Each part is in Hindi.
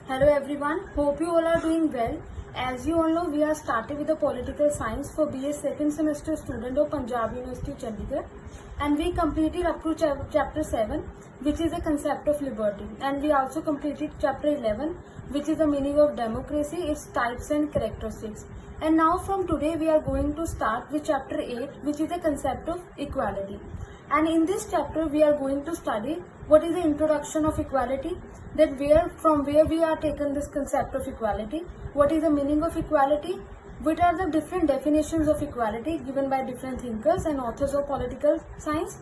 Hello everyone, hope you all are doing well. As you all know, we are starting with the political science for BA second semester student of Punjab University Chandigarh, and we completed up to chapter 7, which is the concept of liberty, and we also completed chapter 11, which is the meaning of democracy, its types and characteristics. And now from today we are going to start with chapter 8, which is the concept of equality. And in this chapter we are going to study what is the introduction of equality, that from where we are taken this concept of equality, what is the meaning of equality, what are the different definitions of equality given by different thinkers and authors of political science,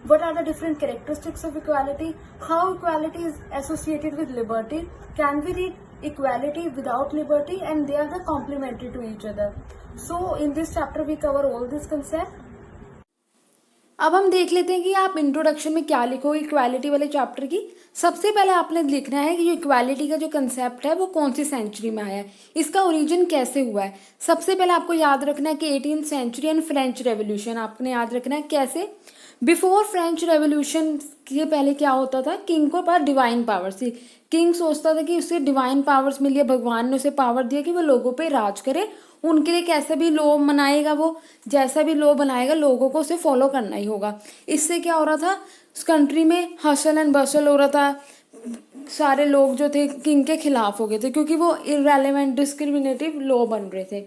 what are the different characteristics of equality, how equality is associated with liberty, can we read equality without liberty, and they are the complementary to each other. So in this chapter we cover all this concept. अब हम देख लेते हैं कि आप इंट्रोडक्शन में क्या लिखोगे इक्वालिटी वाले चैप्टर की। सबसे पहले आपने लिखना है कि जो इक्वालिटी का जो कंसेप्ट है वो कौन सी सेंचुरी में आया है, इसका ओरिजिन कैसे हुआ है। सबसे पहले आपको याद रखना है कि 18th century and French revolution आपने याद रखना है। कैसे? बिफोर फ्रेंच रेवोल्यूशन के पहले क्या होता था, किंग को पास डिवाइन पावर्स थी। किंग सोचता था कि उसे डिवाइन पावर्स मिली है, भगवान ने उसे पावर दिया कि वो लोगों पे राज करे, उनके लिए कैसे भी लॉ बनाएगा, वो जैसा भी लॉ बनाएगा लोगों को उसे फॉलो करना ही होगा। इससे क्या हो रहा था, उस कंट्री में हसल एंड बसल हो रहा था, सारे लोग जो थे किंग के खिलाफ हो गए थे क्योंकि वो इररेलेवेंट डिस्क्रिमिनेटिव लॉ बन रहे थे।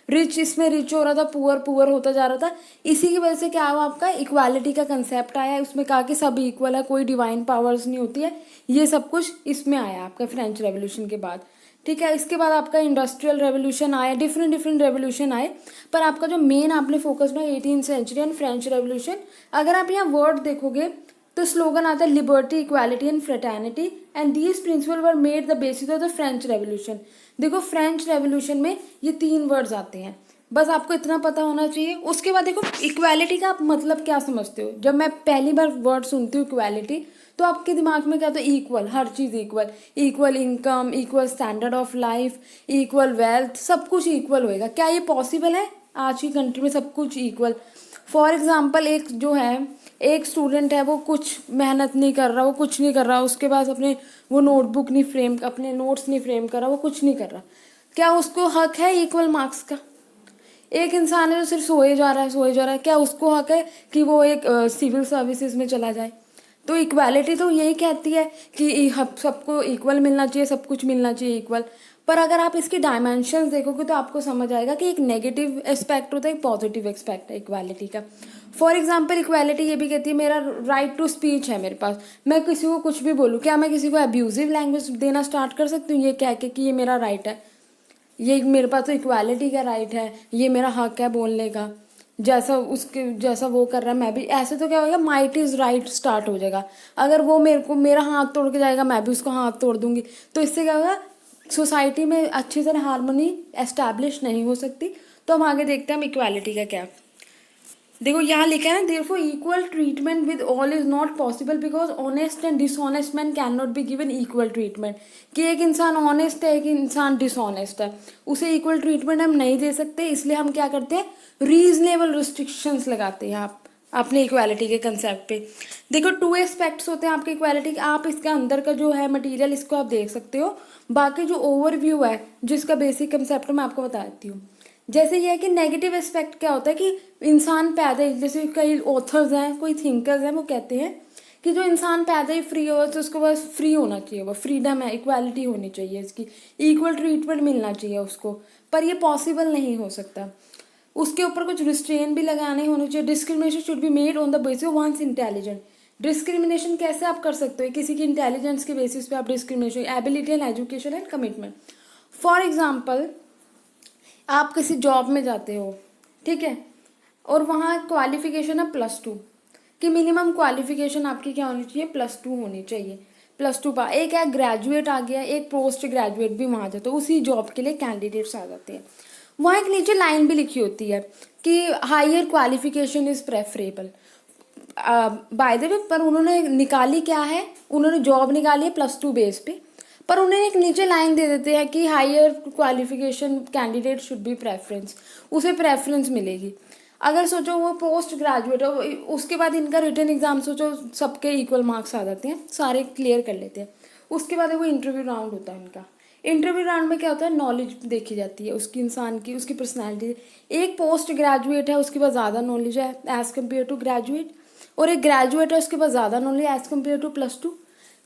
रिच इसमें रिच हो रहा था, पुअर पुअर होता जा रहा था। इसी की वजह से क्या हुआ, आपका इक्वालिटी का कंसेप्ट आया। उसमें कहा कि सब इक्वल है, कोई डिवाइन पावर्स नहीं होती है, ये सब कुछ इसमें आया आपका फ्रेंच रेवोल्यूशन के बाद। ठीक है, इसके बाद आपका इंडस्ट्रियल रेवोल्यूशन आया, डिफरेंट रेवोल्यूशन आए, पर आपका जो मेन आपने फोकस ना 18th century and French revolution. अगर आप यहाँ वर्ड देखोगे तो स्लोगन आता है liberty, equality and fraternity, and these principle were made the basis of the French revolution. देखो फ्रेंच रेवोल्यूशन में ये 3 वर्ड्स आते हैं, बस आपको इतना पता होना चाहिए। उसके बाद देखो इक्वालिटी का आप मतलब क्या समझते हो। जब मैं पहली बार वर्ड सुनती हूँ इक्वालिटी तो आपके दिमाग में क्या होता है, equal, her cheese equal, equal income, equal standard of life, equal wealth, सब कुछ इक्वल होएगा। क्या ये पॉसिबल है? आज की कंट्री में सब कुछ इक्वल। फॉर एग्जाम्पल एक जो है, एक स्टूडेंट है, वो कुछ मेहनत नहीं कर रहा, वो कुछ नहीं कर रहा, उसके पास अपने वो नोटबुक नहीं फ्रेम, अपने नोट्स नहीं फ्रेम कर रहा, वो कुछ नहीं कर रहा, क्या उसको हक है इक्वल मार्क्स का? एक इंसान है जो सिर्फ सोए जा रहा है, क्या उसको हक है कि वो एक सिविल सर्विसेज में चला जाए? तो इक्वालिटी तो यही कहती है कि सबको इक्वल मिलना चाहिए, सब कुछ मिलना चाहिए इक्वल। पर अगर आप इसकी डायमेंशंस देखोगे तो आपको समझ आएगा कि एक नेगेटिव एस्पेक्ट होता है, एक पॉजिटिव एस्पेक्ट है इक्वालिटी का। फॉर एग्जाम्पल इक्वालिटी ये भी कहती है मेरा राइट टू स्पीच है मेरे पास, मैं किसी को कुछ भी बोलूँ, क्या मैं किसी को अब्यूजिव लैंग्वेज देना स्टार्ट कर सकती हूँ ये कह के कि ये मेरा राइट है, ये मेरे पास तो इक्वालिटी का राइट है, ये मेरा हक है बोलने का, जैसा वो कर रहा है मैं भी। ऐसे तो क्या होगा, माइट इज राइट स्टार्ट हो जाएगा। अगर वो मेरा हाथ तोड़ के जाएगा, मैं भी उसका हाथ तोड़ दूंगी, तो इससे क्या होगा, सोसाइटी में अच्छी तरह हार्मनी एस्टैब्लिश नहीं हो सकती। तो हम आगे देखते हैं हम इक्वालिटी का क्या। देखो यहाँ लिखा है ना, therefore equal treatment with all is not possible because honest and dishonest man can not be given equal treatment. कि एक इंसान ऑनेस्ट है, एक इंसान डिसऑनेस्ट है, उसे इक्वल ट्रीटमेंट हम नहीं दे सकते, इसलिए हम क्या करते हैं, रीजनेबल रिस्ट्रिक्शंस लगाते हैं आप अपने इक्वालिटी के कंसेप्ट पे। देखो 2 एस्पेक्ट्स होते हैं आपके इक्वालिटी के। आप इसके अंदर का जो है मटेरियल इसको आप देख सकते हो, बाकी जो ओवरव्यू है जिसका बेसिक कंसेप्ट मैं आपको बता देती हूँ। जैसे ये है कि नेगेटिव एस्पेक्ट क्या होता है कि इंसान पैदा ही, जैसे कई ऑथर्स हैं, कोई थिंकर्स हैं, वो कहते हैं कि जो इंसान पैदा ही फ्री हो तो उसको बस फ्री होना चाहिए, वो फ्रीडम है, इक्वालिटी होनी चाहिए, इसकी इक्वल ट्रीटमेंट मिलना चाहिए उसको। पर ये पॉसिबल नहीं हो सकता, उसके ऊपर कुछ रिस्ट्रेन भी लगाने होने चाहिए। Discrimination should be made on the basis of one's intelligent. Discrimination कैसे आप कर सकते हो, किसी की इंटेलिजेंस के बेसिस पे आप discrimination, ability and education and commitment. For example आप किसी जॉब में जाते हो, ठीक है, और वहाँ क्वालिफिकेशन है +2 कि मिनिमम क्वालिफिकेशन आपकी क्या होनी चाहिए, +2 होनी चाहिए। +2 पा एक है ग्रेजुएट आ गया, एक पोस्ट ग्रेजुएट भी वहाँ जाते हो, उसी जॉब के लिए कैंडिडेट्स आ जाते हैं। वहाँ एक नीचे लाइन भी लिखी होती है कि higher qualification is preferable by the way. पर उन्होंने निकाली क्या है, उन्होंने जॉब निकाली है +2 बेस पे, पर उन्हें एक नीचे लाइन दे देते हैं कि higher qualification candidate should be preference, उसे प्रेफरेंस मिलेगी। अगर सोचो वो पोस्ट ग्रेजुएट हो, उसके बाद इनका रिटन एग्जाम सोचो सबके इक्वल मार्क्स आ जाते हैं, सारे क्लियर कर लेते हैं, उसके बाद वो इंटरव्यू राउंड होता है उनका। इंटरव्यू राउंड में क्या होता है, नॉलेज देखी जाती है उसकी, इंसान की, उसकी पर्सनैलिटी। एक पोस्ट ग्रेजुएट है उसके पास ज़्यादा नॉलेज है एज़ कम्पेयर टू ग्रेजुएट, और एक ग्रेजुएट है उसके पास ज़्यादा नॉलेज एज़ कम्पेयर टू +2।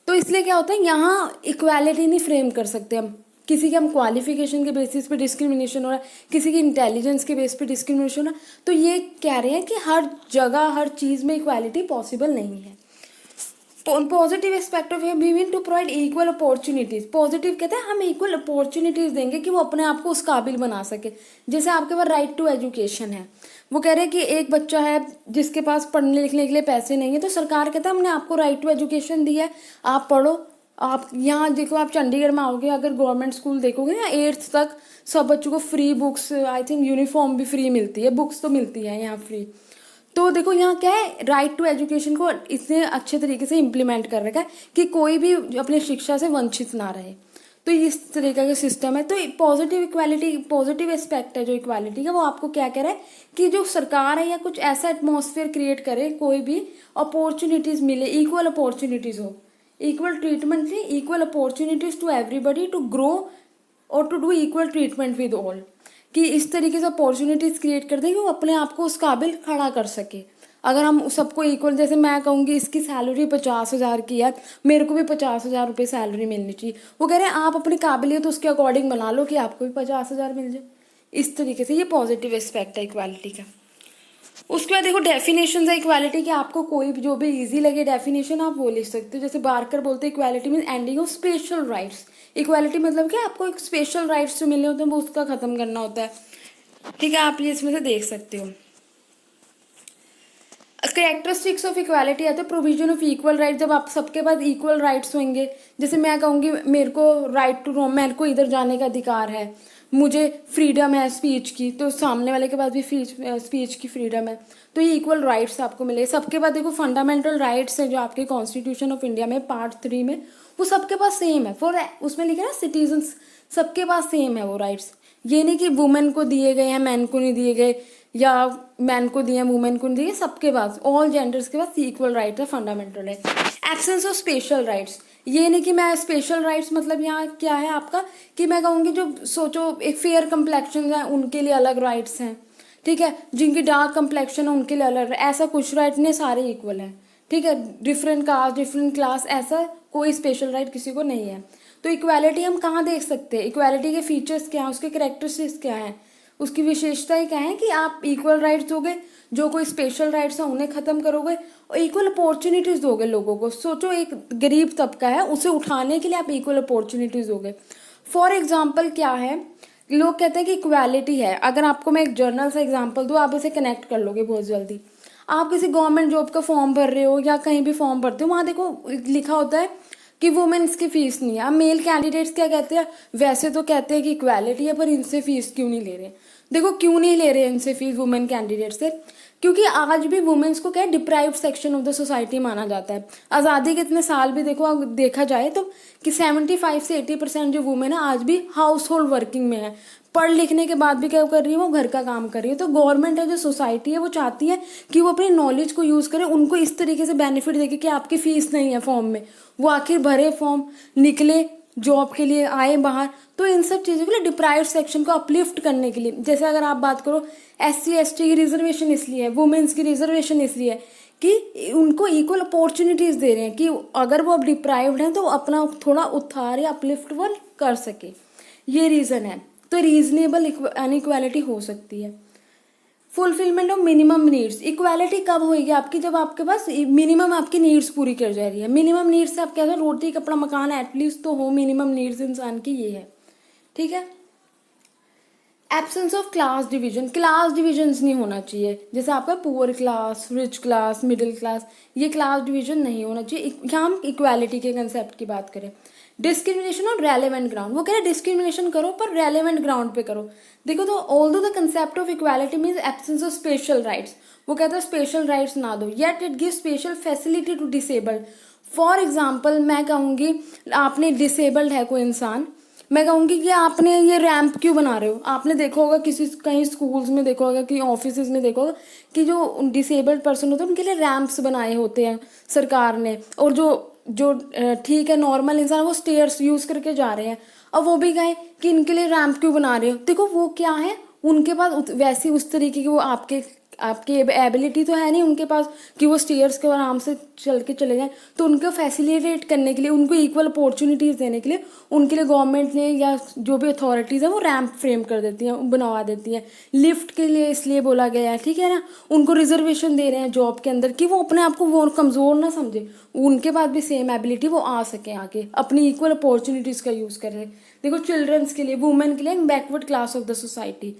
तो इसलिए क्या होता है, यहाँ इक्वालिटी नहीं फ्रेम कर सकते हम। किसी के हम क्वालिफिकेशन के बेसिस पे डिस्क्रिमिनेशन हो रहा है, किसी की इंटेलिजेंस के बेस पे डिस्क्रिमिनेशन हो रहा है, तो ये कह रहे हैं कि हर जगह हर चीज़ में इक्वालिटी पॉसिबल नहीं है। Positive aspect of we mean to provide equal opportunities. Positive कहते हैं हम इक्वल अपॉर्चुनिटीज देंगे कि वो अपने आप को उस काबिल बना सके। जैसे आपके पास राइट टू एजुकेशन है, वो कह रहे हैं कि एक बच्चा है जिसके पास पढ़ने लिखने के लिए पैसे नहीं है, तो सरकार कहता है हमने आपको राइट टू एजुकेशन दिया है, आप पढ़ो। आप यहाँ देखो, आप चंडीगढ़ में आओगे, अगर गवर्नमेंट स्कूल देखोगे ना 8th तक सब बच्चों को free books, I think uniform भी फ्री मिलती है, बुक्स तो मिलती है यहाँ फ्री। तो देखो यहाँ क्या है, राइट टू एजुकेशन को इसने अच्छे तरीके से इम्प्लीमेंट कर रखा है कि कोई भी अपनी शिक्षा से वंचित ना रहे। तो इस तरीके का सिस्टम है। तो पॉजिटिव इक्वालिटी, पॉजिटिव एस्पेक्ट है जो इक्वालिटी का, वो आपको क्या कह रहा है कि जो सरकार है या कुछ ऐसा एटमॉस्फेयर क्रिएट करे, कोई भी अपॉर्चुनिटीज मिले, इक्वल अपॉर्चुनिटीज हो, इक्वल ट्रीटमेंट से equal opportunities to everybody to grow और to do equal treatment with all, कि इस तरीके से अपॉर्चुनिटीज क्रिएट कर दें कि वो अपने आप को उस काबिल खड़ा कर सके। अगर हम सबको इक्वल, जैसे मैं कहूँगी इसकी सैलरी 50,000 की है, मेरे को भी 50,000 रुपये सैलरी मिलनी चाहिए, वो कह रहे हैं आप अपनी काबिलियत उसके अकॉर्डिंग बना लो कि आपको भी 50,000 मिल जाए। इस तरीके से ये पॉजिटिव एस्पेक्ट है इक्वालिटी का। उसके बाद देखो डेफिनेशन है इक्वालिटी की, आपको कोई भी जो भी इजी लगे डेफिनेशन आप वो लिख सकते हो। जैसे बारकर बोलते हैं equality mean ending of special rights. Equality मतलब क्या, आपको एक स्पेशल राइट्स जो मिले होते हैं वो उसका खत्म करना होता है। ठीक है, आप ये इसमें से देख सकते हो। कैरेक्टरिस्टिक्स ऑफ इक्वालिटी आते हैं प्रोविजन ऑफ इक्वल राइट, जब आप सबके पास इक्वल राइट्स होंगे। जैसे मैं कहूँगी मेरे को राइट टू रोम, मेरे को इधर जाने का अधिकार है, मुझे फ्रीडम है स्पीच की, तो सामने वाले के पास भी स्पीच की फ्रीडम है, तो ये इक्वल राइट्स आपको मिले। सबके पास देखो फंडामेंटल राइट्स है जो आपके कॉन्स्टिट्यूशन ऑफ इंडिया में पार्ट 3 में, वो सबके पास सेम है। फॉर उसमें लिखे ना सिटीजन्स, सबके पास सेम है वो राइट्स। ये नहीं कि वुमेन को दिए गए हैं मैन को नहीं दिए गए, या मैन को दिए वुमेन को नहीं दिए, सबके पास ऑल जेंडर्स के पास इक्वल राइट है, फंडामेंटल है। एब्सेंस ऑफ स्पेशल राइट्स, ये नहीं कि मैं स्पेशल राइट्स मतलब यहाँ क्या है आपका कि मैं कहूँगी जो सोचो एक फेयर कम्प्लेक्शन है उनके लिए अलग राइट्स हैं, ठीक है, जिनकी डार्क कम्प्लेक्शन है उनके लिए अलग, ऐसा कुछ राइट नहीं, सारे इक्वल हैं। ठीक है, डिफरेंट कास्ट डिफरेंट क्लास, ऐसा कोई स्पेशल राइट किसी को नहीं है। तो इक्वालिटी हम कहाँ देख सकते हैं, इक्वालिटी के फीचर्स क्या हैं, उसके कैरेक्टरिस्टिक्स क्या हैं, उसकी विशेषताएं क्या है कि आप इक्वल राइट्स दोगे, जो कोई स्पेशल राइट्स हैं उन्हें खत्म करोगे, और इक्वल अपॉर्चुनिटीज दोगे लोगों को। सोचो एक गरीब तबका है, उसे उठाने के लिए आप इक्वल अपॉर्चुनिटीज दोगे। फॉर एग्जाम्पल क्या है, लोग कहते हैं कि इक्वालिटी है, अगर आपको मैं एक जर्नल सा एग्जाम्पल दूँ आप इसे कनेक्ट कर लोगे बहुत जल्दी। आप किसी गवर्नमेंट जॉब का फॉर्म भर रहे हो या कहीं भी फॉर्म भरते हो, वहाँ देखो लिखा होता है कि वुमेन्स की फीस नहीं है। अब मेल कैंडिडेट्स क्या कहते हैं, वैसे तो कहते हैं कि इक्वालिटी है पर इनसे फीस क्यों नहीं ले रहे। देखो क्यों नहीं ले रहे इनसे फीस वुमेन कैंडिडेट से, क्योंकि आज भी वुमेन्स को क्या है, deprived section of the society माना जाता है। आज़ादी के इतने साल भी देखो देखा जाए तो कि 75 से 80% जो वुमेन है आज भी हाउस होल्ड वर्किंग में है, पढ़ लिखने के बाद भी क्या कर रही है, वो घर का काम कर रही है। तो गवर्नमेंट है जो सोसाइटी है वो चाहती है कि वो अपनी नॉलेज को यूज़ करें, उनको इस तरीके से बेनिफिट देके कि आपकी फीस नहीं है फॉर्म में, वो आखिर भरे फॉर्म, निकले जॉब के लिए, आए बाहर। तो इन सब चीज़ों के लिए डिप्राइव्ड सेक्शन को अपलिफ्ट करने के लिए, जैसे अगर आप बात करो SC ST की रिजर्वेशन इसलिए है, वुमेन्स की रिजर्वेशन इसलिए है कि उनको इक्वल अपॉर्चुनिटीज दे रहे हैं कि अगर वो अब डिप्राइव्ड हैं तो अपना थोड़ा उद्धार या अपलिफ्ट वो कर सके, ये रीज़न है। तो रीजनेबल अनइक्वालिटी हो सकती है। Fulfilment of minimum needs, equality कब होगी आपकी, जब आपके पास मिनिमम आपकी नीड्स पूरी कर जा रही है। मिनिमम नीड्स से आप क्या, रोटी कपड़ा मकान एटलीस्ट तो हो, मिनिमम नीड्स इंसान की ये है। ठीक है, absence of class division, class divisions नहीं होना चाहिए, जैसे आपका poor class, rich class, middle class, ये क्लास डिवीजन नहीं होना चाहिए। यहाँ हम इक्वालिटी के कंसेप्ट की बात करें। डिस्क्रिमिनेशन ऑन रेलेवेंट ग्राउंड, वो कह रहे हैं डिस्क्रिमिनेशन करो पर रेलेवेंट ग्राउंड पे करो। देखो तो although the concept of equality means absence of special rights, वो कहता है स्पेशल राइट्स ना दो, yet it give special facility to disabled. For example मैं कहूँगी आपने डिसेबल्ड है कोई इंसान, मैं कहूँगी कि आपने ये रैंप क्यों बना रहे हो। आपने देखा होगा किसी कहीं स्कूल्स में देखा होगा, कहीं ऑफिस में देखा होगा कि जो डिसेबल्ड पर्सन होते हैं उनके लिए रैंप्स बनाए होते हैं सरकार ने, और जो जो ठीक है नॉर्मल इंसान, वो स्टेयर्स यूज करके जा रहे हैं। अब वो भी कहें कि इनके लिए रैंप क्यों बना रहे हो, देखो वो क्या है, उनके पास वैसी उस तरीके की वो आपके आपकी एबिलिटी तो है नहीं उनके पास कि वो स्टेयर्स के आराम से चल के चले जाएं। तो उनको फैसिलिटेट करने के लिए, उनको इक्वल अपॉर्चुनिटीज देने के लिए उनके लिए गवर्नमेंट ने या जो भी अथॉरिटीज़ है वो रैंप फ्रेम कर देती हैं, बनवा देती हैं। लिफ्ट के लिए इसलिए बोला गया है, ठीक है ना। उनको रिजर्वेशन दे रहे हैं जॉब के अंदर कि वो अपने आप को वो कमज़ोर ना समझे, उनके पास भी सेम एबिलिटी वो आ सके आगे, अपनी इक्वल अपॉर्चुनिटीज़ का यूज़ कर रहे हैं। देखो चिल्ड्रंस के लिए, वुमेन के लिए backward class of the society,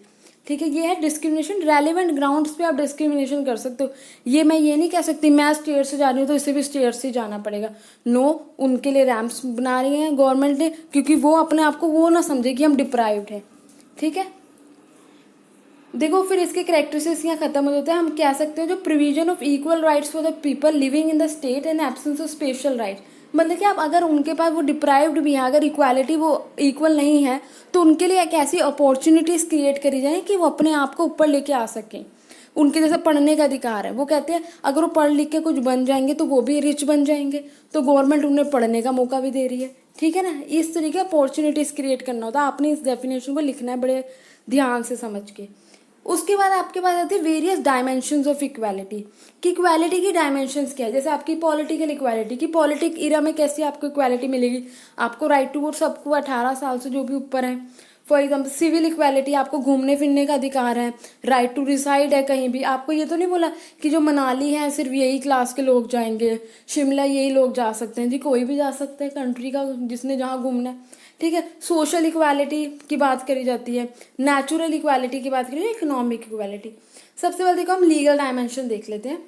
ठीक है। ये है डिस्क्रिमिनेशन। रेलिवेंट ग्राउंड्स पे आप डिस्क्रिमिनेशन कर सकते हो। ये मैं ये नहीं कह सकती मैं स्टेयर से जा रही हूँ तो इसे भी स्टेयर से जाना पड़ेगा। नो, उनके लिए रैम्प्स बना रही है गवर्नमेंट ने, क्योंकि वो अपने आप को वो ना समझे कि हम डिप्राइव्ड है, ठीक है। देखो फिर इसके करेक्टरिस्टिक्स यहाँ खत्म हो जाते हैं। हम कह सकते हैं जो provision of equal rights for the people living in the state and absence of special rights, मतलब कि आप अगर उनके पास वो डिप्राइव्ड भी है, अगर इक्वालिटी वो इक्वल नहीं है, तो उनके लिए एक ऐसी अपॉर्चुनिटीज क्रिएट करी जाए कि वो अपने आप को ऊपर लेके आ सकें। उनके जैसे पढ़ने का अधिकार है, वो कहते हैं अगर वो पढ़ लिख के कुछ बन जाएंगे तो वो भी रिच बन जाएंगे, तो गवर्नमेंट उन्हें पढ़ने का मौका भी दे रही है, ठीक है ना। इस तरीके अपॉर्चुनिटीज क्रिएट करना होता है। आपने इस डेफिनेशन को लिखना है बड़े ध्यान से समझ के। उसके बाद आपके पास आती है वेरियस डायमेंशंस ऑफ इक्वालिटी, कि इक्वालिटी की डायमेंशंस क्या है। जैसे आपकी पॉलिटिकल इक्वालिटी, की पॉलिटिक इरा में कैसी आपको इक्वालिटी मिलेगी, आपको राइट टू वोट सबको 18 साल से जो भी ऊपर है। फॉर एग्जाम्पल सिविल इक्वालिटी, आपको घूमने फिरने का अधिकार है, राइट टू रिसाइड है कहीं भी। आपको ये तो नहीं बोला कि जो मनाली है सिर्फ यही क्लास के लोग जाएंगे, शिमला यही लोग जा सकते हैं, जी कोई भी जा सकता है कंट्री का जिसने जहाँ घूमना है, ठीक है। सोशल इक्वालिटी की बात करी जाती है, नेचुरल इक्वालिटी की बात करी जाए, इकोनॉमिक इक्वालिटी। सबसे पहले देखो हम लीगल डायमेंशन देख लेते हैं।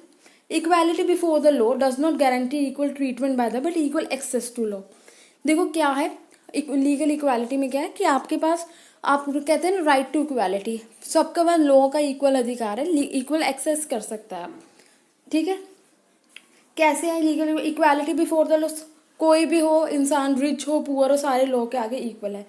Equality before the law does not guarantee equal treatment by the but equal access to law. देखो क्या है लीगल इक्वालिटी में, क्या है कि आपके पास, आप कहते हैं ना राइट टू इक्वालिटी, सबका पास लॉ का इक्वल अधिकार है, इक्वल एक्सेस कर सकता है आप, ठीक है। कैसे है legal equality before the law, कोई भी हो इंसान, रिच हो पुअर हो, सारे लॉ के आगे इक्वल है।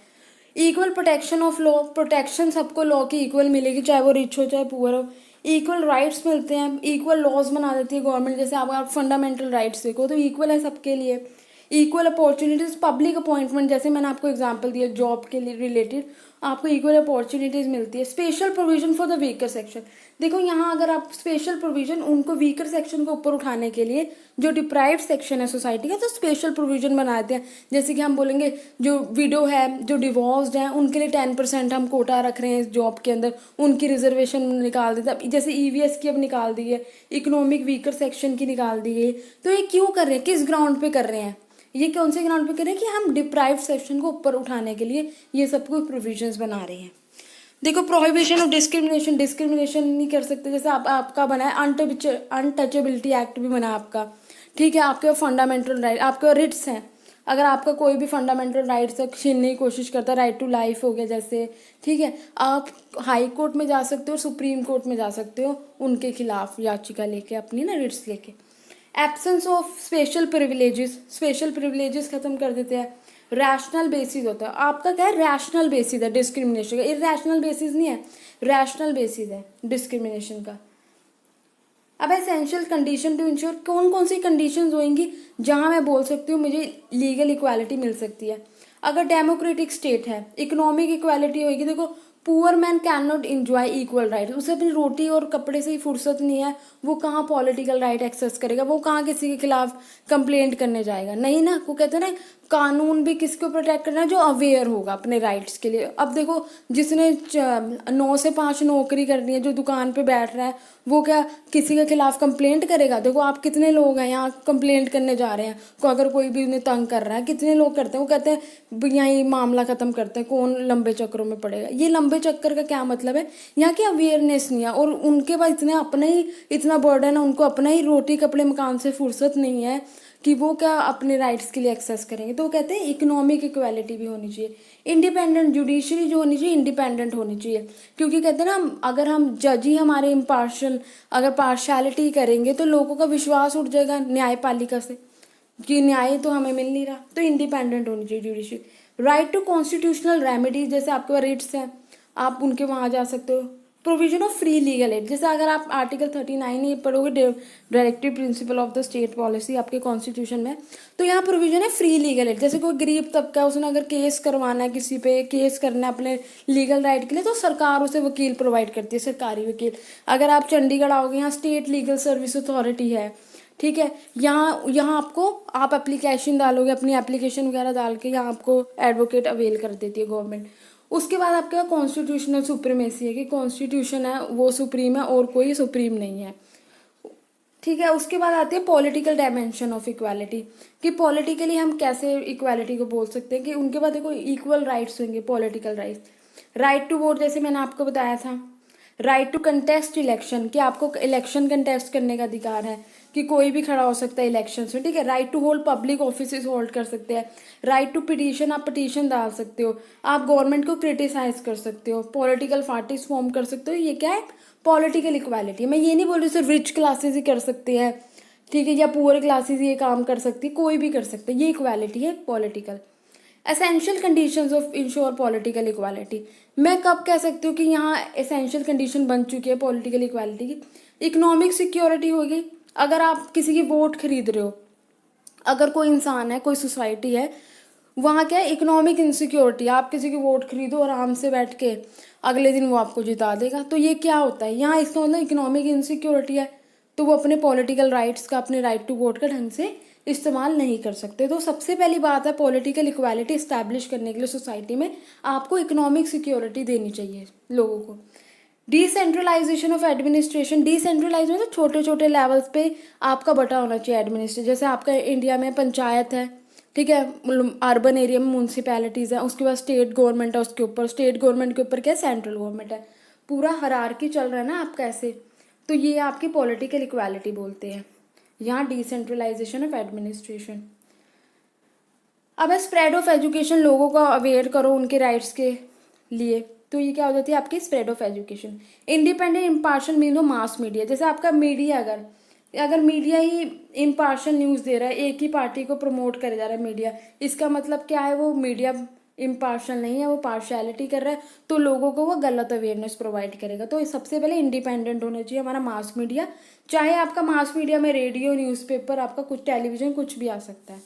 Equal protection of law, protection सबको लॉ की इक्वल मिलेगी, चाहे वो रिच हो चाहे पुअर हो। इक्वल राइट्स मिलते हैं, इक्वल लॉज बना देती है गवर्नमेंट। जैसे आप फंडामेंटल राइट्स देखो तो इक्वल है सबके लिए। इक्वल अपॉर्चुनिटीज, पब्लिक अपॉइंटमेंट, जैसे मैंने आपको एग्जांपल दिया जॉब के लिए रिलेटेड, आपको इक्वल अपॉर्चुनिटीज मिलती है। Special provision for the weaker section, देखो यहाँ अगर आप स्पेशल प्रोविजन उनको वीकर सेक्शन को ऊपर उठाने के लिए, जो डिप्राइव्ड सेक्शन है सोसाइटी का, तो स्पेशल प्रोविजन बनाते हैं। जैसे कि हम बोलेंगे जो विडो है, जो डिवोर्स्ड है, उनके लिए 10% हम कोटा रख रहे हैं इस जॉब के अंदर, उनकी रिजर्वेशन निकाल देते हैं। जैसे ईवीएस की अब निकाल दी है, इकोनॉमिक वीकर सेक्शन की निकाल दी है। तो ये क्यों कर रहे हैं, किस ग्राउंड पे कर रहे हैं, ये कौन से ग्राउंड पे कर रहे हैं कि हम डिप्राइव्ड सेक्शन को ऊपर उठाने के लिए ये सब कुछ प्रोविजंस बना रहे हैं। देखो प्रोहिबिशन ऑफ डिस्क्रिमिनेशन, डिस्क्रिमिनेशन नहीं कर सकते। जैसे आपका बना है अनटचेबिलिटी एक्ट भी बना आपका, ठीक है। आपके फंडामेंटल राइट, आपके रिट्स हैं, अगर आपका कोई भी फंडामेंटल राइट्स छीनने की कोशिश करता है, राइट टू लाइफ हो गया जैसे, ठीक है, आप हाई कोर्ट में जा सकते हो, सुप्रीम कोर्ट में जा सकते हो उनके खिलाफ याचिका लेके, अपनी ना रिट्स लेके। एब्सेंस ऑफ स्पेशल प्रिविलेजेस खत्म कर देते हैं। रैशनल बेसिस होता है आपका, क्या है रैशनल बेसिस है डिस्क्रिमिनेशन का, इरैशनल बेसिस नहीं है, रैशनल बेसिस है डिस्क्रिमिनेशन का। अब एसेंशियल कंडीशन टू इंश्योर, कौन कौन सी कंडीशंस होंगी जहां मैं बोल सकती हूँ मुझे लीगल इक्वालिटी मिल सकती है। अगर डेमोक्रेटिक स्टेट है, इकोनॉमिक इक्वालिटी होगी। देखो poor man can not enjoy equal right, उसे अपनी रोटी और कपड़े से ही फुर्सत नहीं है, वो कहाँ पॉलिटिकल राइट एक्सेस करेगा, वो कहाँ किसी के खिलाफ कंप्लेंट करने जाएगा, नहीं ना। वो कहते हैं ना कानून भी किसको प्रोटेक्ट करना है, जो अवेयर होगा अपने राइट्स के लिए। अब देखो जिसने 9 से 5 नौकरी करनी है, जो दुकान पे बैठ रहा है, वो क्या किसी के खिलाफ कंप्लेंट करेगा। देखो आप कितने लोग हैं यहाँ कंप्लेंट करने जा रहे हैं, को अगर कोई भी उन्हें तंग कर रहा है, कितने लोग करते हैं, वो कहते हैं यहीं मामला खत्म करते हैं, कौन लंबे चक्करों में पड़ेगा। ये लंबे चक्कर का क्या मतलब है, यहाँ की अवेयरनेस नहीं है, और उनके पास इतने अपना ही इतना बर्डन है, उनको अपना ही रोटी कपड़े मकान से फुर्सत नहीं है कि वो क्या अपने राइट्स के लिए एक्सेस करेंगे। तो वो कहते हैं इकोनॉमिक इक्वालिटी भी होनी चाहिए। इंडिपेंडेंट जुडिशरी जो होनी चाहिए, इंडिपेंडेंट होनी चाहिए, क्योंकि कहते हैं ना अगर हम जज ही हमारे इम्पार्शल, अगर पार्शलिटी करेंगे तो लोगों का विश्वास उठ जाएगा न्यायपालिका से कि न्याय तो हमें मिल नहीं रहा। तो इंडिपेंडेंट होनी चाहिए judiciary. Right to constitutional remedies, जैसे आपके पास रिट्स हैं, आप उनके वहाँ जा सकते हो, provision of free legal aid, जैसे अगर आप आर्टिकल 39 ये पढ़ोगे, directive principle of the state policy आपके कॉन्स्टिट्यूशन में, तो यहाँ प्रोविजन है फ्री लीगल एड। जैसे कोई गरीब तबका है, उसने अगर केस करवाना है, किसी पे केस करना है अपने लीगल राइट के लिए, तो सरकार उसे वकील प्रोवाइड करती है, सरकारी वकील। अगर आप चंडीगढ़ आओगे, यहाँ स्टेट लीगल सर्विस अथॉरिटी है, ठीक है, यहाँ आपको आप एप्लीकेशन डालोगे, अपनी एप्लीकेशन वगैरह डाल के यहाँ आपको एडवोकेट अवेल कर देती है गवर्नमेंट। उसके बाद आपके पास कॉन्स्टिट्यूशनल सुप्रीमेसी है कि कॉन्स्टिट्यूशन है वो सुप्रीम है और कोई सुप्रीम नहीं है, ठीक है। उसके बाद आती है पॉलिटिकल डायमेंशन ऑफ इक्वालिटी, कि पॉलिटिकली हम कैसे इक्वालिटी को बोल सकते हैं, कि उनके बाद देखो इक्वल राइट्स होंगे, political rights, right to vote जैसे मैंने आपको बताया था, राइट टू कंटेस्ट इलेक्शन, कि आपको इलेक्शन कंटेस्ट करने का अधिकार है, कि कोई भी खड़ा हो सकता है इलेक्शन में, ठीक है। Right to hold public office hold कर सकते हैं, राइट टू पिटीशन, आप पिटीशन डाल सकते हो, आप गवर्नमेंट को क्रिटिसाइज कर सकते हो, पॉलिटिकल पार्टीज फॉर्म कर सकते हो, ये क्या है, पॉलिटिकल इक्वालिटी। मैं ये नहीं बोल रही सिर्फ रिच क्लासेस ही कर सकते हैं, ठीक है, या पुअर क्लासेस ये काम कर सकती है, कोई भी कर सकता है, ये इक्वालिटी है political. Essential conditions of ensure political equality, मैं कब कह सकती हूँ कि यहाँ एसेंशियल कंडीशन बन चुकी है पॉलिटिकल इक्वालिटी की, इकोनॉमिक सिक्योरिटी होगी, अगर आप किसी की वोट खरीद रहे हो, अगर कोई इंसान है, कोई सोसाइटी है, वहाँ क्या है, इकोनॉमिक इनसिक्योरिटी, आप किसी की वोट खरीदो आराम से बैठ के, अगले दिन वो आपको जिता देगा, तो ये क्या होता है, यहाँ इसका मतलब इकोनॉमिक इनसिक्योरिटी है, तो वो अपने पॉलिटिकल राइट्स का, अपने राइट टू वोट का ढंग से इस्तेमाल नहीं कर सकते। तो सबसे पहली बात है, पॉलिटिकल इक्वालिटी इस्टेब्लिश करने के लिए सोसाइटी में आपको इकोनॉमिक सिक्योरिटी देनी चाहिए लोगों को। डिसेंट्रलाइजेशन ऑफ एडमिनिस्ट्रेशन, डिसेंट्रलाइज मतलब छोटे छोटे लेवल्स पे आपका बटा होना चाहिए एडमिनिस्ट्रेशन, जैसे आपका इंडिया में पंचायत है, ठीक है, अर्बन एरिया में म्यूनसिपैलिटीज़ है, उसके बाद स्टेट गवर्नमेंट है, उसके ऊपर स्टेट गवर्नमेंट के ऊपर क्या सेंट्रल गवर्नमेंट है, पूरा हायरार्की चल रहा है ना आपका ऐसे, तो ये आपकी पॉलिटिकल इक्वालिटी बोलते हैं यहाँ, डिसेंट्रलाइजेशन ऑफ एडमिनिस्ट्रेशन। अब है स्प्रेड ऑफ एजुकेशन, लोगों को अवेयर करो उनके राइट्स के लिए, तो ये क्या हो जाती है आपकी spread of education. Independent impartial mean mass media, जैसे आपका मीडिया अगर मीडिया ही इम्पार्शल न्यूज़ दे रहा है, एक ही पार्टी को प्रमोट करे जा रहा है मीडिया, इसका मतलब क्या है, वो मीडिया इम्पार्शल नहीं है, वो पार्शियलिटी कर रहा है, तो लोगों को वो गलत अवेयरनेस प्रोवाइड करेगा। तो सबसे पहले इंडिपेंडेंट होना चाहिए हमारा मास मीडिया, चाहे आपका मास मीडिया में रेडियो, न्यूज़पेपर, आपका कुछ टेलीविजन, कुछ भी आ सकता है।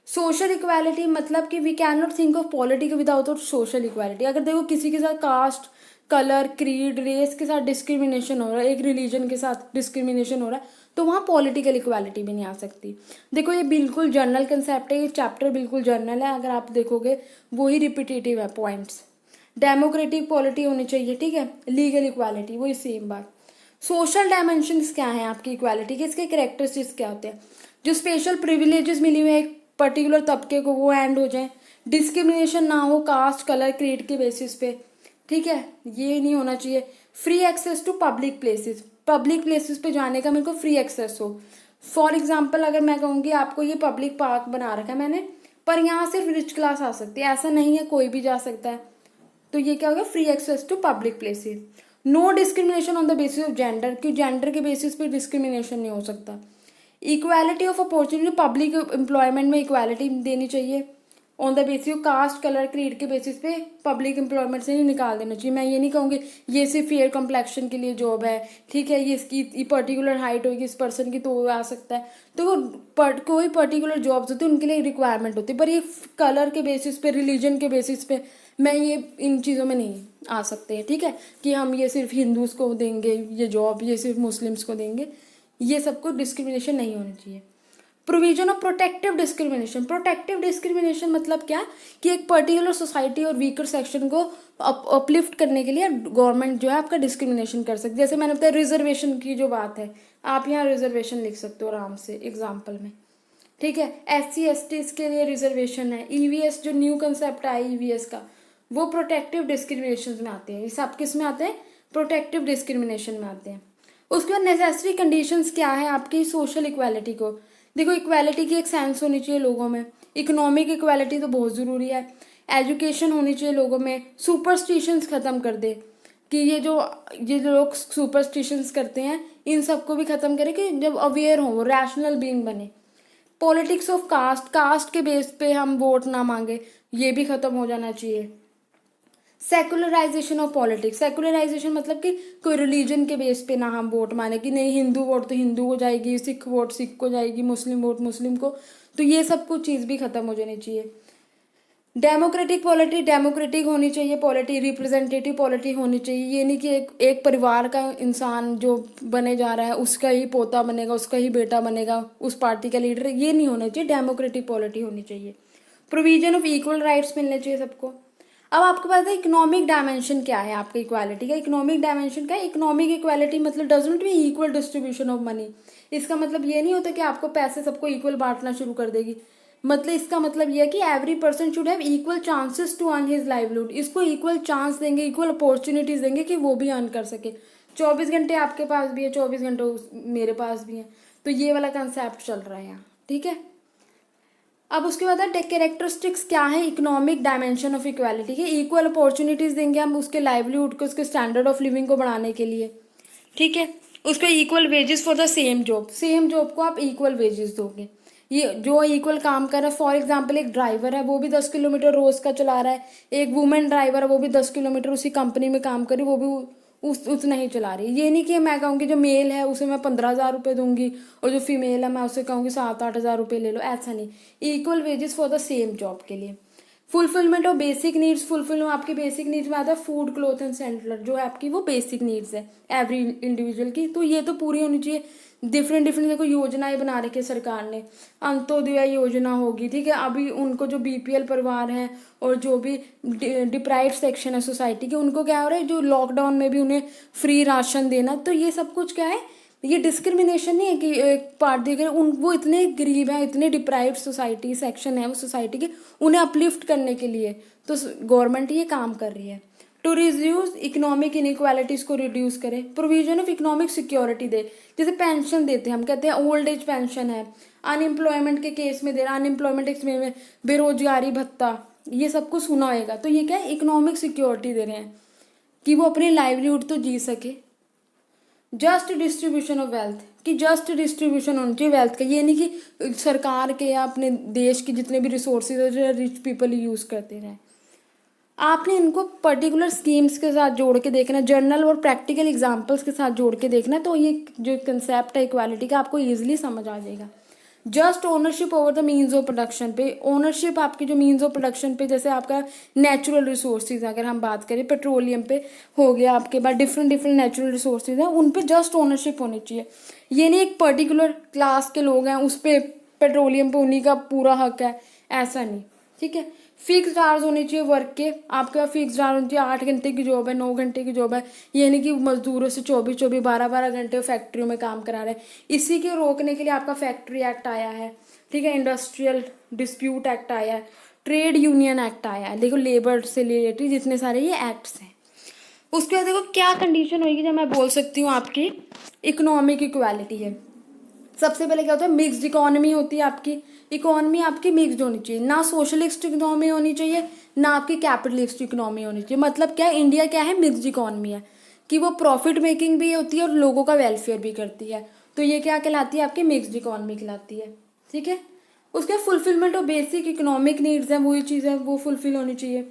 सोशल इक्वालिटी मतलब कि we can not think of politics without social equality. अगर देखो किसी के साथ कास्ट, कलर, क्रीड, रेस के साथ डिस्क्रिमिनेशन हो रहा है, एक रिलीजन के साथ डिस्क्रिमिनेशन हो रहा है, तो वहाँ पॉलिटिकल इक्वालिटी भी नहीं आ सकती। देखो ये बिल्कुल जनरल कंसेप्ट है, ये चैप्टर बिल्कुल जनरल है, अगर आप देखोगे वही रिपीटेटिव है पॉइंट्स। डेमोक्रेटिक पॉलिटी होनी चाहिए, ठीक है, लीगल इक्वालिटी वही सेम बात। सोशल डायमेंशंस क्या है आपकी इक्वालिटी के, इसके कैरेक्टरिस्टिक्स क्या होते हैं, जो स्पेशल प्रिविलेजेस मिली हुई है एक पर्टिकुलर तबके को वो एंड हो जाए, डिस्क्रिमिनेशन ना हो कास्ट, कलर, क्रीड के बेसिस पे, ठीक है, ये नहीं होना चाहिए। Free access to public places, public places पे जाने का मेरे को फ्री एक्सेस हो। फॉर एग्जांपल अगर मैं कहूँगी आपको ये पब्लिक पार्क बना रखा है मैंने, पर यहाँ सिर्फ रिच क्लास आ सकती है, ऐसा नहीं है, कोई भी जा सकता है, तो ये क्या होगा, free access to public places. No discrimination on the basis of gender, कि जेंडर के बेसिस पे डिस्क्रिमिनेशन नहीं हो सकता। Equality of opportunity, public employment में इक्वालिटी देनी चाहिए, on the basis of caste, colour, creed के बेसिस पे पब्लिक एम्प्लॉयमेंट से नहीं निकाल देना चाहिए। मैं ये नहीं कहूँगी ये सिर्फ फेयर कम्प्लेक्शन के लिए जॉब है, ठीक है, ये इसकी पर्टिकुलर हाइट होगी इस पर्सन की तो वो आ सकता है, तो वो कोई पर्टिकुलर जॉब्स होती है उनके लिए रिक्वायरमेंट होती है, पर ये कलर के बेसिस पे, रिलीजन के बेसिस पे मैं ये इन चीज़ों में नहीं आ सकते हैं, ठीक है, कि हम ये सिर्फ हिंदूज को देंगे ये जॉब, ये सिर्फ मुस्लिम्स को देंगे, ये सबको डिस्क्रिमिनेशन नहीं होना चाहिए। Provision of protective discrimination, protective discrimination मतलब क्या, कि एक पर्टिकुलर सोसाइटी और वीकर सेक्शन को अपलिफ्ट करने के लिए गवर्नमेंट जो है आपका डिस्क्रिमिनेशन कर सकती है। जैसे मैंने बताया रिजर्वेशन की जो बात है, आप यहाँ रिजर्वेशन लिख सकते हो आराम से एग्जाम्पल में, ठीक है, SC/ST के लिए रिजर्वेशन है। EVS जो न्यू कंसेप्ट आया EVS का, वो प्रोटेक्टिव डिस्क्रिमिनेशन में आते हैं, ये सब किस में आते हैं, प्रोटेक्टिव डिस्क्रिमिनेशन में आते हैं। उसके बाद नेसेसरी कंडीशंस क्या है आपकी सोशल इक्वालिटी को, देखो इक्वालिटी की एक सेंस होनी चाहिए लोगों में, इकोनॉमिक इक्वालिटी तो बहुत ज़रूरी है, एजुकेशन होनी चाहिए लोगों में, सुपरस्टिशंस ख़त्म कर दे, कि ये जो लोग सुपरस्टिशंस करते हैं इन सबको भी ख़त्म करें, कि जब अवेयर हो, रैशनल बीइंग बने। पॉलिटिक्स ऑफ कास्ट, कास्ट के बेस पे हम वोट ना मांगे, ये भी ख़त्म हो जाना चाहिए। सेकुलराइजेशन ऑफ पॉलिटिक्स, सेकुलराइजेशन मतलब कि कोई रिलीजन के बेस पे ना हम वोट माने कि नहीं हिंदू वोट तो हिंदू को जाएगी, सिख वोट सिख को जाएगी, मुस्लिम वोट मुस्लिम को, तो ये सब कुछ चीज़ भी खत्म हो जानी चाहिए। डेमोक्रेटिक पॉलिटी, डेमोक्रेटिक होनी चाहिए पॉलिटी, रिप्रेजेंटेटिव पॉलिटी होनी चाहिए। ये नहीं कि एक परिवार का इंसान जो बने जा रहा है उसका ही पोता बनेगा, उसका ही बेटा बनेगा उस पार्टी का लीडर, ये नहीं होना चाहिए। डेमोक्रेटिक पॉलिटी होनी चाहिए। प्रोविजन ऑफ इक्वल राइट्स मिलने चाहिए सबको। अब आपको पता है इकोनॉमिक डायमेंशन क्या है आपका इक्वालिटी का। इकोनॉमिक डायमेंशन क्या है? इकोनॉमिक इक्वालिटी मतलब doesn't mean equal distribution of money. इसका मतलब ये नहीं होता कि आपको पैसे सबको इक्वल बांटना शुरू कर देगी। मतलब इसका मतलब यह है कि every person should have equal chances to earn his livelihood. इसको इक्वल चांस देंगे, इक्वल अपॉर्चुनिटीज देंगे कि वो भी अर्न कर सके। 24 घंटे आपके पास भी है, 24 घंटे मेरे पास भी है, तो ये वाला कंसेप्ट चल रहा है यहाँ, ठीक है। अब उसके बाद कैरेक्टरिस्टिक्स क्या है इकोनॉमिक डायमेंशन ऑफ इक्वालिटी के। इक्वल अपॉर्चुनिटीज देंगे हम उसके लाइवलीहुड को, उसके स्टैंडर्ड ऑफ लिविंग को बढ़ाने के लिए, ठीक है। उसको equal wages for the same job, same job को आप इक्वल वेजेस दोगे। ये जो इक्वल काम कर रहा है, फॉर एग्जाम्पल एक ड्राइवर है वो भी 10 किलोमीटर रोज का चला रहा है, एक वुमेन ड्राइवर है वो भी 10 किलोमीटर उसी कंपनी में काम कर रही, वो भी उतना ही चला रही है। ये नहीं कि मैं कहूँगी जो मेल है उसे मैं 15,000 रुपये दूंगी और जो फीमेल है मैं उसे कहूँगी 7-8 हज़ार रुपये ले लो, ऐसा नहीं। Equal wages for the same job के लिए। Fulfilment of basic needs, fulfil आपकी बेसिक नीड्स में आता है फूड, क्लोथ एंड सेंटर, जो है आपकी वो बेसिक नीड्स है एवरी इंडिविजुअल की, तो ये तो पूरी होनी चाहिए। डिफरेंट डिफरेंट देखो योजनाएं बना रखी है सरकार ने, अंत्योदय योजना होगी, ठीक है। अभी उनको जो बीपीएल परिवार है और जो भी डिप्राइव्ड सेक्शन है सोसाइटी के, उनको क्या हो रहा है, जो लॉकडाउन में भी उन्हें फ्री राशन देना, तो ये सब कुछ क्या है, ये डिस्क्रिमिनेशन नहीं है कि एक पार्टी के उन वो इतने गरीब हैं, इतने डिप्राइव्ड सोसाइटी सेक्शन है वो सोसाइटी के, उन्हें अपलिफ्ट करने के लिए तो गवर्नमेंट ये काम कर रही है। टू रिड्यूस इकोनॉमिक इनइक्वालिटीज को रिड्यूस करे। प्रोविजन ऑफ इकोनॉमिक सिक्योरिटी दे, जैसे पेंशन देते हैं हम, कहते हैं ओल्ड एज पेंशन है, अनएम्प्लॉयमेंट के केस में दे रहा, अनएम्प्लॉयमेंट केस में बेरोजगारी भत्ता, ये सब कुछ सुना होगा। तो ये क्या है, इकोनॉमिक सिक्योरिटी दे रहे हैं कि वो अपनी लाइवलीहुड तो जी सके। जस्ट डिस्ट्रीब्यूशन ऑफ वेल्थ, कि जस्ट डिस्ट्रीब्यूशन होनी चाहिए वेल्थ का। ये नहीं कि सरकार के या अपने देश के जितने भी रिसोर्सेज है जो रिच पीपल यूज करते रहे। आपने इनको पर्टिकुलर स्कीम्स के साथ जोड़ के देखना, जर्नल और प्रैक्टिकल एग्जांपल्स के साथ जोड़ के देखना, तो ये जो कंसेप्ट है इक्वालिटी का आपको ईजिली समझ आ जाएगा। Just ownership over the means of production पे, ओनरशिप आपकी जो मीन्स ऑफ प्रोडक्शन पे, जैसे आपका नेचुरल रिसोर्सेज अगर हम बात करें पेट्रोलियम पे हो गया, आपके पास डिफरेंट डिफरेंट नेचुरल रिसोर्सेज हैं, उन पे जस्ट ओनरशिप होनी चाहिए। ये नहीं एक पर्टिकुलर क्लास के लोग हैं उस पर पेट्रोलियम पे उन्हीं का पूरा हक है, ऐसा नहीं, ठीक है। फिक्स आवर्स होने चाहिए वर्क के, आपके पास फिक्स आवर्स होनी चाहिए। 8 घंटे की जॉब है, 9 घंटे की जॉब है, ये नहीं कि मजदूरों से 24-24 12-12 घंटे फैक्ट्रियों में काम करा रहे हैं। इसी के रोकने के लिए आपका फैक्ट्री एक्ट आया है, ठीक है, इंडस्ट्रियल डिस्प्यूट एक्ट आया है, ट्रेड यूनियन एक्ट आया है, देखो लेबर से रिलेटेड जितने सारे ये एक्ट्स हैं। उसके बाद देखो क्या कंडीशन होगी जब मैं बोल सकती हूँ आपकी इकोनॉमिक इक्वालिटी है। सबसे पहले क्या होता है, मिक्स्ड इकोनॉमी होती है आपकी। इकोनॉमी आपकी मिक्स्ड होनी चाहिए, ना सोशलिस्ट इकोनॉमी होनी चाहिए ना आपकी कैपिटलिस्ट इकोनॉमी होनी चाहिए। मतलब क्या है, इंडिया क्या है, मिक्स्ड इकोनॉमी है कि वो प्रॉफिट मेकिंग भी होती है और लोगों का वेलफेयर भी करती है, तो ये क्या कहलाती है, आपकी मिक्स्ड इकोनॉमी कहलाती है, ठीक है। उसके fulfilment of basic economic needs है, वही चीज़ है वो फुलफिल होनी चाहिए।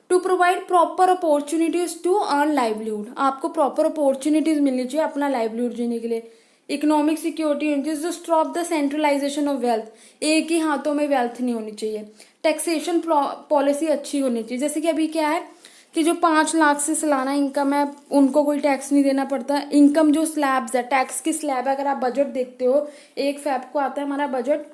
To provide proper opportunities to earn livelihood, आपको प्रॉपर अपॉर्चुनिटीज मिलनी चाहिए अपना लाइवलीहुड जीने के लिए। इकोनॉमिक सिक्योरिटी होनी चाहिए, जो stop the centralisation of wealth, एक ही हाथों में वेल्थ नहीं होनी चाहिए। टैक्सेशन पॉलिसी अच्छी होनी चाहिए, जैसे कि अभी क्या है कि जो 5 लाख से सालाना इनकम है उनको कोई टैक्स नहीं देना पड़ता। इनकम जो स्लैब्स है, टैक्स की स्लैब है, अगर आप बजट देखते हो 1 फ़रवरी को आता है हमारा बजट,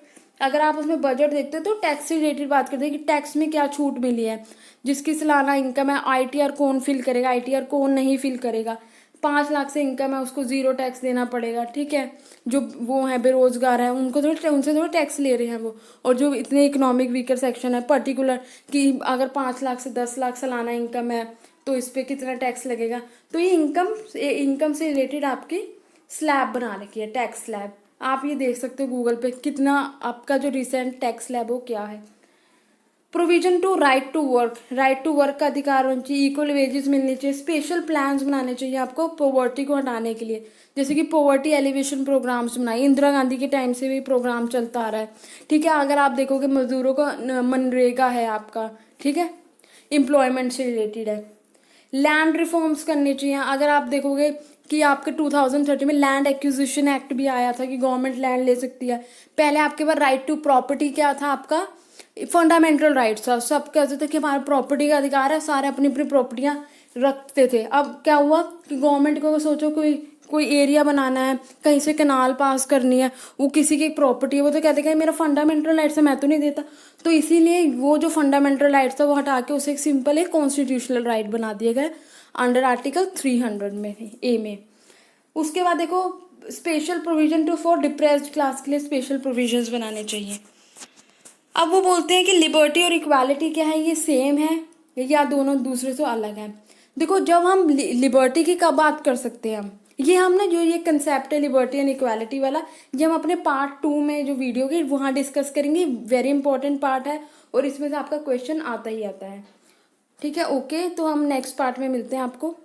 अगर आप उसमें बजट देखते हो तो टैक्स से रिलेटेड बात करते हैं कि टैक्स में क्या छूट मिली है। जिसकी सालाना इनकम है, आईटीआर कौन फिल करेगा, आईटीआर कौन नहीं फिल करेगा। 5 लाख से इनकम है उसको 0 टैक्स देना पड़ेगा, ठीक है। जो वो है बेरोजगार है उनको थोड़ी, उनसे थोड़ी टैक्स ले रहे हैं वो। और जो इतने इकोनॉमिक वीकर सेक्शन है पर्टिकुलर कि अगर 5 लाख से 10 लाख सालाना इनकम है तो इस पर कितना टैक्स लगेगा। तो ये इनकम से रिलेटेड आपकी स्लैब बना रखी है, टैक्स स्लैब। आप ये देख सकते हो गूगल पे कितना आपका जो रिसेंट टैक्स स्लैब हो क्या है। Provision to right to work, right to work का अधिकार होना चाहिए, इक्वल वेजेस मिलनी चाहिए। स्पेशल प्लान्स बनाने चाहिए आपको पॉवर्टी को हटाने के लिए, जैसे कि पॉवर्टी एलिवेशन प्रोग्राम्स बनाए, इंदिरा गांधी के टाइम से भी प्रोग्राम चलता आ रहा है, ठीक है। अगर आप देखोगे मजदूरों का मनरेगा है आपका, ठीक है, एम्प्लॉयमेंट से रिलेटेड है। लैंड रिफॉर्म्स करने चाहिए। अगर आप देखोगे कि आपके 2030 में लैंड एक्विजिशन एक्ट भी आया था कि गवर्नमेंट लैंड ले सकती है। पहले आपके पास राइट टू प्रॉपर्टी क्या था, आपका फंडामेंटल राइट्स था, सब कहते थे कि हमारा प्रॉपर्टी का अधिकार है, सारे अपनी अपनी प्रॉपर्टियां रखते थे। अब क्या हुआ कि गवर्नमेंट को सोचो कोई कोई एरिया बनाना है, कहीं से कैनाल पास करनी है, वो किसी की प्रॉपर्टी है, वो तो कहते हैं मेरा फंडामेंटल राइट्स है, मैं तो नहीं देता। तो इसीलिए वो जो फंडामेंटल राइट्स था वो हटा के उसे एक सिंपल एक कॉन्स्टिट्यूशनल राइट बना दिया गया अंडर आर्टिकल 300 में ए में। उसके बाद देखो special provision to for depressed class के लिए स्पेशल प्रोविजंस बनाने चाहिए। अब वो बोलते हैं कि लिबर्टी और इक्वालिटी क्या है, ये सेम है या दोनों दूसरे से अलग है। देखो जब हम लिबर्टी की कब बात कर सकते हैं, हम ना जो ये कंसेप्ट है लिबर्टी एंड इक्वालिटी वाला, ये हम अपने पार्ट 2 में जो वीडियो की वहाँ डिस्कस करेंगे। वेरी इंपॉर्टेंट पार्ट है और इसमें से आपका क्वेश्चन आता ही आता है। ठीक है, ओके, तो हम नेक्स्ट पार्ट में मिलते हैं आपको।